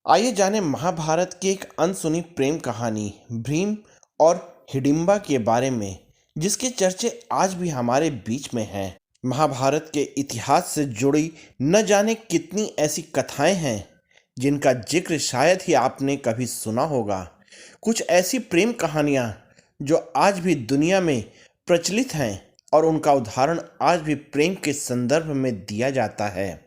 आइए जाने महाभारत की एक अनसुनी प्रेम कहानी भीम और हिडिंबा के बारे में, जिसके चर्चे आज भी हमारे बीच में हैं। महाभारत के इतिहास से जुड़ी न जाने कितनी ऐसी कथाएं हैं जिनका जिक्र शायद ही आपने कभी सुना होगा। कुछ ऐसी प्रेम कहानियां जो आज भी दुनिया में प्रचलित हैं और उनका उदाहरण आज भी प्रेम के संदर्भ में दिया जाता है।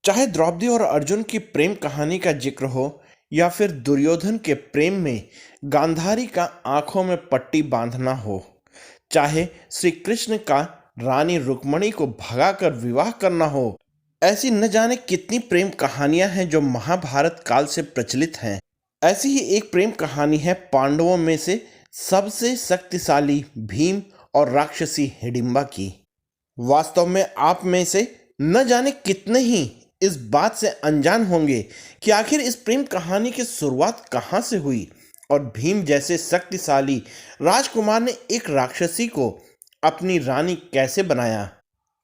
चाहे द्रौपदी और अर्जुन की प्रेम कहानी का जिक्र हो या फिर दुर्योधन के प्रेम में गांधारी का आंखों में पट्टी बांधना हो, चाहे श्री कृष्ण का रानी रुक्मणी को भगाकर विवाह करना हो, ऐसी न जाने कितनी प्रेम कहानियां हैं जो महाभारत काल से प्रचलित हैं। ऐसी ही एक प्रेम कहानी है पांडवों में से सबसे शक्तिशाली भीम और राक्षसी हिडिंबा की। वास्तव में आप में से न जाने कितने ही इस बात से अनजान होंगे कि आखिर इस प्रेम कहानी की शुरुआत कहाँ से हुई और भीम जैसे शक्तिशाली राजकुमार ने एक राक्षसी को अपनी रानी कैसे बनाया।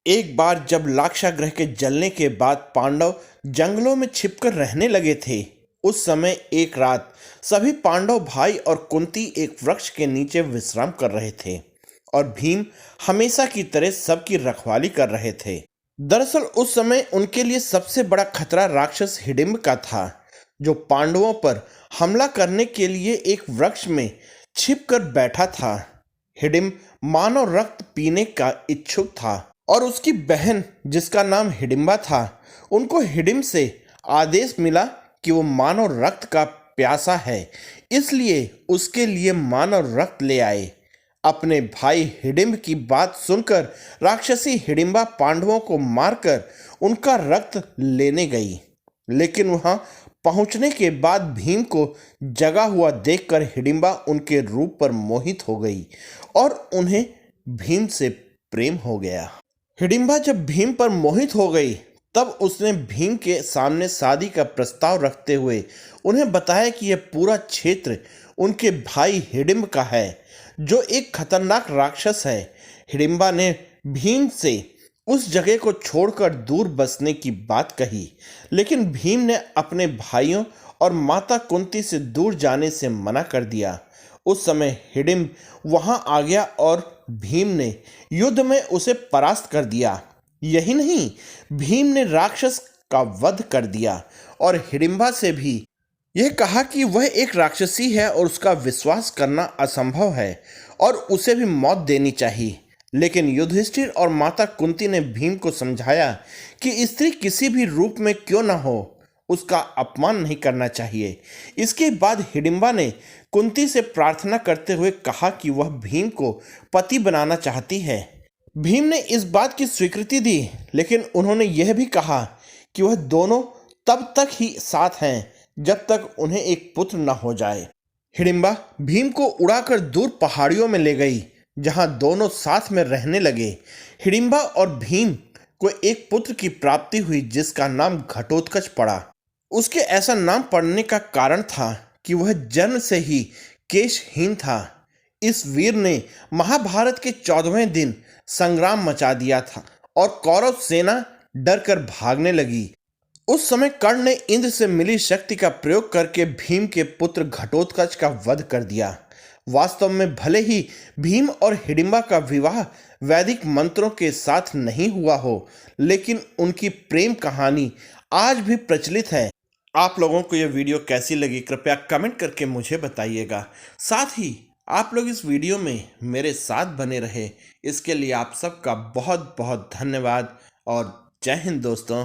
एक बार जब लाक्षागृह के जलने के बाद पांडव जंगलों में छिपकर रहने लगे थे, उस समय एक रात सभी पांडव भाई और कुंती एक वृक्ष के नीचे विश्राम कर रहे थे और भीम हमेशा की तरह सबकी रखवाली कर रहे थे। दरअसल उस समय उनके लिए सबसे बड़ा खतरा राक्षस हिडिंब का था, जो पांडवों पर हमला करने के लिए एक वृक्ष में छिपकर बैठा था। हिडिंब मानव रक्त पीने का इच्छुक था और उसकी बहन, जिसका नाम हिडिंबा था, उनको हिडिंब से आदेश मिला कि वो मानव रक्त का प्यासा है, इसलिए उसके लिए मानव रक्त ले आए। अपने भाई हिडिंब की बात सुनकर राक्षसी हिडिंबा पांडवों को मारकर उनका रक्त लेने गई, लेकिन वहां पहुंचने के बाद भीम को जगा हुआ देखकर हिडिंबा उनके रूप पर मोहित हो गई और उन्हें भीम से प्रेम हो गया। हिडिंबा जब भीम पर मोहित हो गई, तब उसने भीम के सामने शादी का प्रस्ताव रखते हुए उन्हें बताया कि यह पूरा क्षेत्र उनके भाई हिडिंब का है, जो एक खतरनाक राक्षस है। हिडिंबा ने भीम से उस जगह को छोड़कर दूर बसने की बात कही, लेकिन भीम ने अपने भाइयों और माता कुंती से दूर जाने से मना कर दिया। उस समय हिडिंब वहां आ गया और भीम ने युद्ध में उसे परास्त कर दिया। यही नहीं, भीम ने राक्षस का वध कर दिया और हिडिंबा से भी यह कहा कि वह एक राक्षसी है और उसका विश्वास करना असंभव है और उसे भी मौत देनी चाहिए। लेकिन युधिष्ठिर और माता कुंती ने भीम को समझाया कि स्त्री किसी भी रूप में क्यों न हो, उसका अपमान नहीं करना चाहिए। इसके बाद हिडिंबा ने कुंती से प्रार्थना करते हुए कहा कि वह भीम को पति बनाना चाहती है। भीम ने इस बात की स्वीकृति दी, लेकिन उन्होंने यह भी कहा कि वह दोनों तब तक ही साथ हैं जब तक उन्हें एक पुत्र न हो जाए। हिडिंबा भीम को उड़ाकर दूर पहाड़ियों में ले गई, जहां दोनों साथ में रहने लगे। हिडिंबा और भीम को एक पुत्र की प्राप्ति हुई, जिसका नाम घटोत्कच पड़ा। उसके ऐसा नाम पड़ने का कारण था कि वह जन्म से ही केशहीन था। इस वीर ने महाभारत के 14वें दिन संग्राम मचा दिया था और कौरव सेना डरकर भागने लगी। उस समय कर्ण ने इंद्र से मिली शक्ति का प्रयोग करके भीम के पुत्र घटोत्कच का वध कर दिया। वास्तव में भले ही भीम और हिडिंबा का विवाह वैदिक मंत्रों के साथ नहीं हुआ हो, लेकिन उनकी प्रेम कहानी आज भी प्रचलित है। आप लोगों को यह वीडियो कैसी लगी, कृपया कमेंट करके मुझे बताइएगा। साथ ही आप लोग इस वीडियो में मेरे साथ बने रहे, इसके लिए आप सबका बहुत बहुत धन्यवाद और जय हिंद दोस्तों।